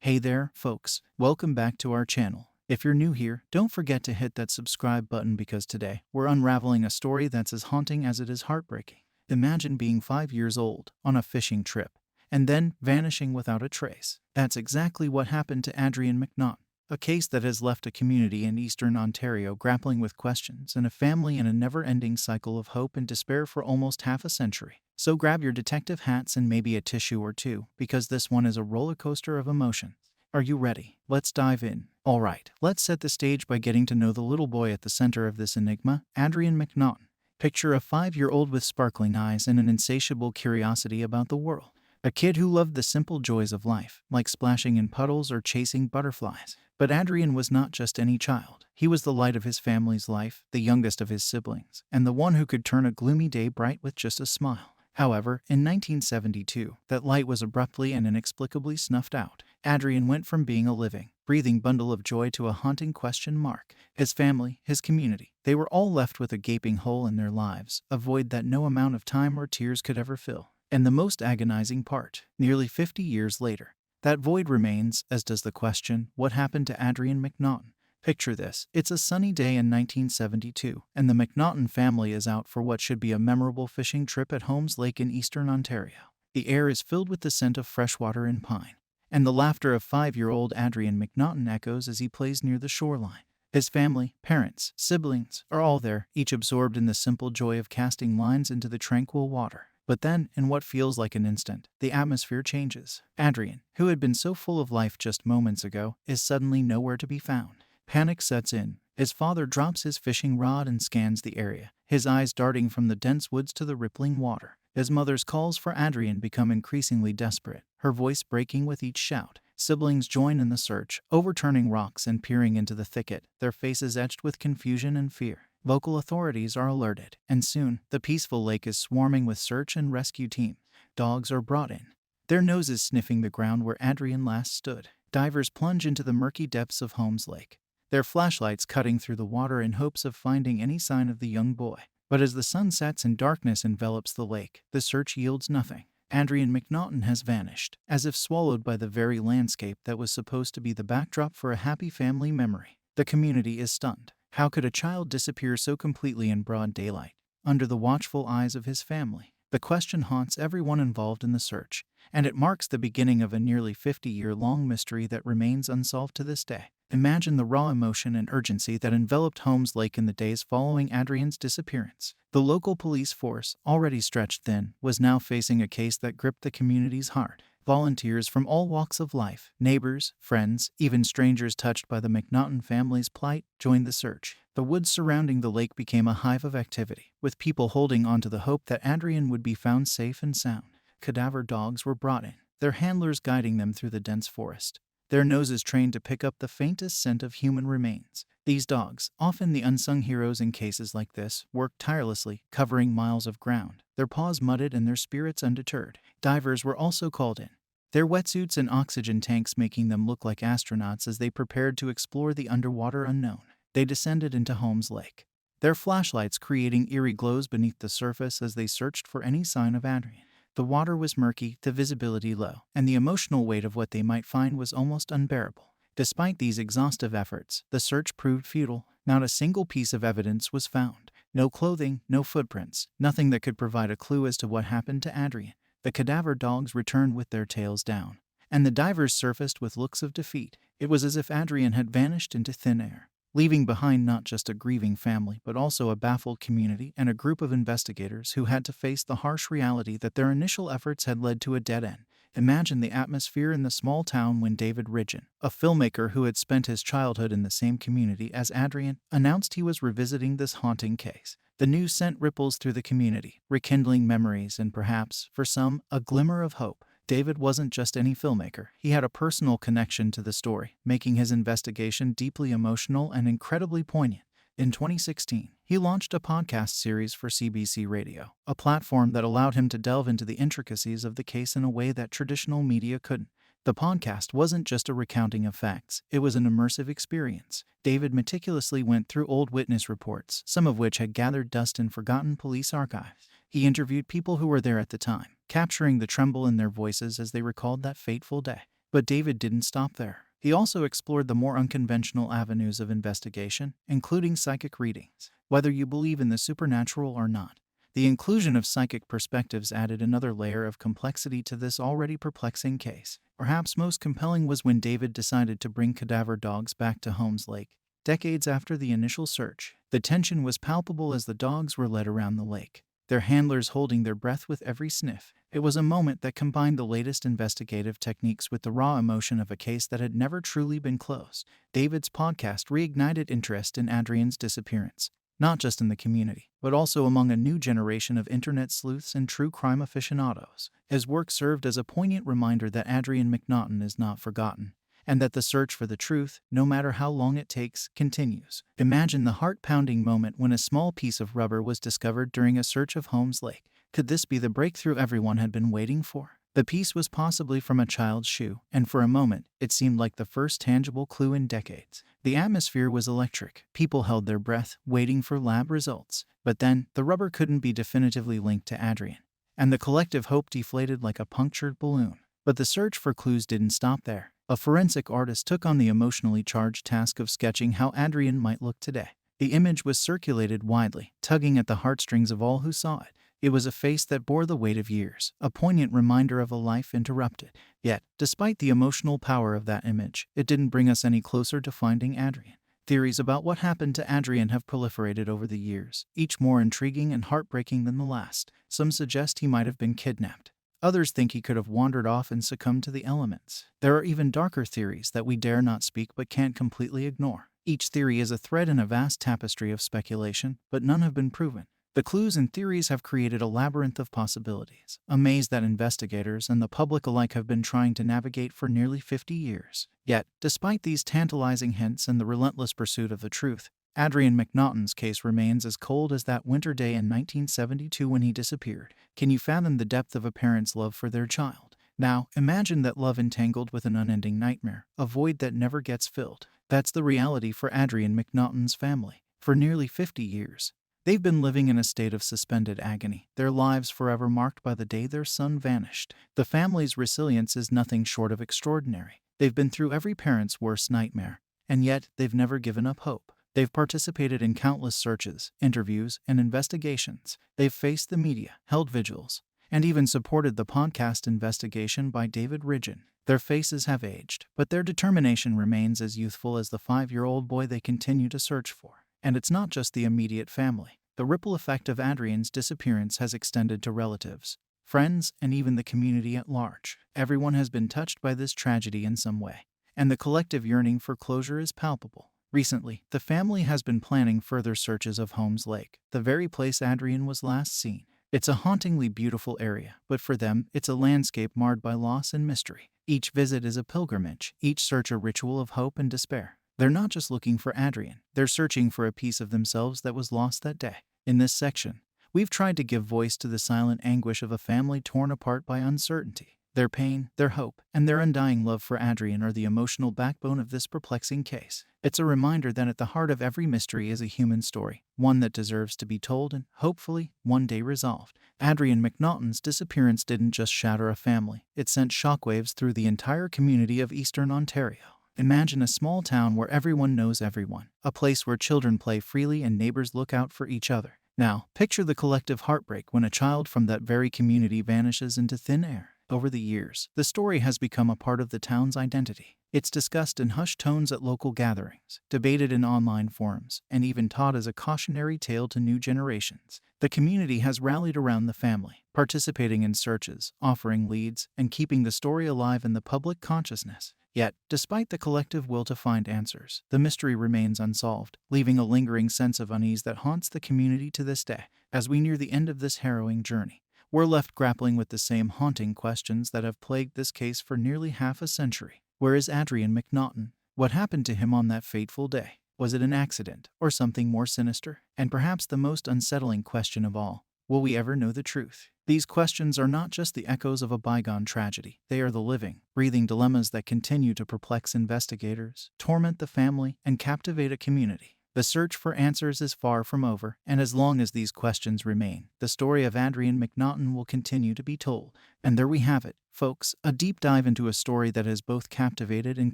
Hey there, folks. Welcome back to our channel. If you're new here, don't forget to hit that subscribe button because today we're unraveling a story that's as haunting as it is heartbreaking. Imagine being 5 years old, on a fishing trip, and then vanishing without a trace. That's exactly what happened to Adrien McNaughton, a case that has left a community in eastern Ontario grappling with questions and a family in a never-ending cycle of hope and despair for almost half a century. So grab your detective hats and maybe a tissue or two, because this one is a roller coaster of emotions. Are you ready? Let's dive in. Alright, let's set the stage by getting to know the little boy at the center of this enigma, Adrien McNaughton. Picture a 5-year-old with sparkling eyes and an insatiable curiosity about the world. A kid who loved the simple joys of life, like splashing in puddles or chasing butterflies. But Adrien was not just any child. He was the light of his family's life, the youngest of his siblings, and the one who could turn a gloomy day bright with just a smile. However, in 1972, that light was abruptly and inexplicably snuffed out. Adrien went from being a living, breathing bundle of joy to a haunting question mark. His family, his community, they were all left with a gaping hole in their lives, a void that no amount of time or tears could ever fill. And the most agonizing part, nearly 50 years later, that void remains, as does the question, what happened to Adrien McNaughton? Picture this. It's a sunny day in 1972, and the McNaughton family is out for what should be a memorable fishing trip at Holmes Lake in eastern Ontario. The air is filled with the scent of freshwater and pine, and the laughter of 5-year-old Adrien McNaughton echoes as he plays near the shoreline. His family, parents, siblings, are all there, each absorbed in the simple joy of casting lines into the tranquil water. But then, in what feels like an instant, the atmosphere changes. Adrien, who had been so full of life just moments ago, is suddenly nowhere to be found. Panic sets in. His father drops his fishing rod and scans the area, his eyes darting from the dense woods to the rippling water. His mother's calls for Adrien become increasingly desperate, her voice breaking with each shout. Siblings join in the search, overturning rocks and peering into the thicket, their faces etched with confusion and fear. Local authorities are alerted, and soon, the peaceful lake is swarming with search and rescue teams. Dogs are brought in, their noses sniffing the ground where Adrien last stood. Divers plunge into the murky depths of Holmes Lake, their flashlights cutting through the water in hopes of finding any sign of the young boy. But as the sun sets and darkness envelops the lake, the search yields nothing. Adrien McNaughton has vanished, as if swallowed by the very landscape that was supposed to be the backdrop for a happy family memory. The community is stunned. How could a child disappear so completely in broad daylight, under the watchful eyes of his family? The question haunts everyone involved in the search, and it marks the beginning of a nearly 50-year-long mystery that remains unsolved to this day. Imagine the raw emotion and urgency that enveloped Holmes Lake in the days following Adrien's disappearance. The local police force, already stretched thin, was now facing a case that gripped the community's heart. Volunteers from all walks of life, neighbors, friends, even strangers touched by the McNaughton family's plight, joined the search. The woods surrounding the lake became a hive of activity, with people holding on to the hope that Adrien would be found safe and sound. Cadaver dogs were brought in, their handlers guiding them through the dense forest, their noses trained to pick up the faintest scent of human remains. These dogs, often the unsung heroes in cases like this, worked tirelessly, covering miles of ground, their paws mudded and their spirits undeterred. Divers were also called in, their wetsuits and oxygen tanks making them look like astronauts as they prepared to explore the underwater unknown. They descended into Holmes Lake, their flashlights creating eerie glows beneath the surface as they searched for any sign of Adrien. The water was murky, the visibility low, and the emotional weight of what they might find was almost unbearable. Despite these exhaustive efforts, the search proved futile. Not a single piece of evidence was found. No clothing, no footprints, nothing that could provide a clue as to what happened to Adrien. The cadaver dogs returned with their tails down, and the divers surfaced with looks of defeat. It was as if Adrien had vanished into thin air, leaving behind not just a grieving family but also a baffled community and a group of investigators who had to face the harsh reality that their initial efforts had led to a dead end. Imagine the atmosphere in the small town when David Ridgen, a filmmaker who had spent his childhood in the same community as Adrien, announced he was revisiting this haunting case. The news sent ripples through the community, rekindling memories and perhaps, for some, a glimmer of hope. David wasn't just any filmmaker. He had a personal connection to the story, making his investigation deeply emotional and incredibly poignant. In 2016, he launched a podcast series for CBC Radio, a platform that allowed him to delve into the intricacies of the case in a way that traditional media couldn't. The podcast wasn't just a recounting of facts, it was an immersive experience. David meticulously went through old witness reports, some of which had gathered dust in forgotten police archives. He interviewed people who were there at the time, capturing the tremble in their voices as they recalled that fateful day. But David didn't stop there. He also explored the more unconventional avenues of investigation, including psychic readings. Whether you believe in the supernatural or not, the inclusion of psychic perspectives added another layer of complexity to this already perplexing case. Perhaps most compelling was when David decided to bring cadaver dogs back to Holmes Lake. Decades after the initial search, the tension was palpable as the dogs were led around the lake, their handlers holding their breath with every sniff. It was a moment that combined the latest investigative techniques with the raw emotion of a case that had never truly been closed. David's podcast reignited interest in Adrien's disappearance, not just in the community, but also among a new generation of internet sleuths and true crime aficionados. His work served as a poignant reminder that Adrien McNaughton is not forgotten, and that the search for the truth, no matter how long it takes, continues. Imagine the heart-pounding moment when a small piece of rubber was discovered during a search of Holmes Lake. Could this be the breakthrough everyone had been waiting for? The piece was possibly from a child's shoe, and for a moment, it seemed like the first tangible clue in decades. The atmosphere was electric. People held their breath, waiting for lab results. But then, the rubber couldn't be definitively linked to Adrien, and the collective hope deflated like a punctured balloon. But the search for clues didn't stop there. A forensic artist took on the emotionally charged task of sketching how Adrien might look today. The image was circulated widely, tugging at the heartstrings of all who saw it. It was a face that bore the weight of years, a poignant reminder of a life interrupted. Yet, despite the emotional power of that image, it didn't bring us any closer to finding Adrien. Theories about what happened to Adrien have proliferated over the years, each more intriguing and heartbreaking than the last. Some suggest he might have been kidnapped. Others think he could have wandered off and succumbed to the elements. There are even darker theories that we dare not speak but can't completely ignore. Each theory is a thread in a vast tapestry of speculation, but none have been proven. The clues and theories have created a labyrinth of possibilities, a maze that investigators and the public alike have been trying to navigate for nearly 50 years. Yet, despite these tantalizing hints and the relentless pursuit of the truth, Adrien McNaughton's case remains as cold as that winter day in 1972 when he disappeared. Can you fathom the depth of a parent's love for their child? Now, imagine that love entangled with an unending nightmare, a void that never gets filled. That's the reality for Adrien McNaughton's family. For nearly 50 years, they've been living in a state of suspended agony, their lives forever marked by the day their son vanished. The family's resilience is nothing short of extraordinary. They've been through every parent's worst nightmare, and yet they've never given up hope. They've participated in countless searches, interviews, and investigations. They've faced the media, held vigils, and even supported the podcast investigation by David McN. Their faces have aged, but their determination remains as youthful as the 5-year-old boy they continue to search for. And it's not just the immediate family. The ripple effect of Adrien's disappearance has extended to relatives, friends, and even the community at large. Everyone has been touched by this tragedy in some way, and the collective yearning for closure is palpable. Recently, the family has been planning further searches of Holmes Lake, the very place Adrien was last seen. It's a hauntingly beautiful area, but for them, it's a landscape marred by loss and mystery. Each visit is a pilgrimage, each search a ritual of hope and despair. They're not just looking for Adrien, they're searching for a piece of themselves that was lost that day. In this section, we've tried to give voice to the silent anguish of a family torn apart by uncertainty. Their pain, their hope, and their undying love for Adrien are the emotional backbone of this perplexing case. It's a reminder that at the heart of every mystery is a human story, one that deserves to be told and, hopefully, one day resolved. Adrien McNaughton's disappearance didn't just shatter a family, it sent shockwaves through the entire community of Eastern Ontario. Imagine a small town where everyone knows everyone, a place where children play freely and neighbors look out for each other. Now, picture the collective heartbreak when a child from that very community vanishes into thin air. Over the years, the story has become a part of the town's identity. It's discussed in hushed tones at local gatherings, debated in online forums, and even taught as a cautionary tale to new generations. The community has rallied around the family, participating in searches, offering leads, and keeping the story alive in the public consciousness. Yet, despite the collective will to find answers, the mystery remains unsolved, leaving a lingering sense of unease that haunts the community to this day. As we near the end of this harrowing journey, we're left grappling with the same haunting questions that have plagued this case for nearly half a century. Where is Adrien McNaughton? What happened to him on that fateful day? Was it an accident, or something more sinister? And perhaps the most unsettling question of all, will we ever know the truth? These questions are not just the echoes of a bygone tragedy. They are the living, breathing dilemmas that continue to perplex investigators, torment the family, and captivate a community. The search for answers is far from over, and as long as these questions remain, the story of Adrien McNaughton will continue to be told. And there we have it, folks, a deep dive into a story that has both captivated and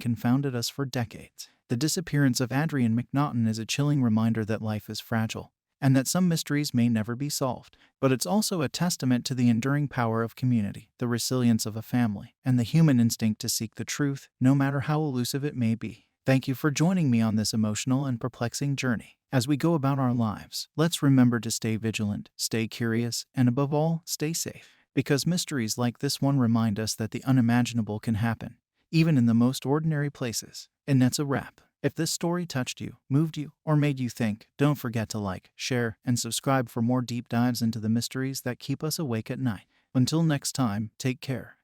confounded us for decades. The disappearance of Adrien McNaughton is a chilling reminder that life is fragile, and that some mysteries may never be solved. But it's also a testament to the enduring power of community, the resilience of a family, and the human instinct to seek the truth, no matter how elusive it may be. Thank you for joining me on this emotional and perplexing journey. As we go about our lives, let's remember to stay vigilant, stay curious, and above all, stay safe. Because mysteries like this one remind us that the unimaginable can happen, even in the most ordinary places. And that's a wrap. If this story touched you, moved you, or made you think, don't forget to like, share, and subscribe for more deep dives into the mysteries that keep us awake at night. Until next time, take care.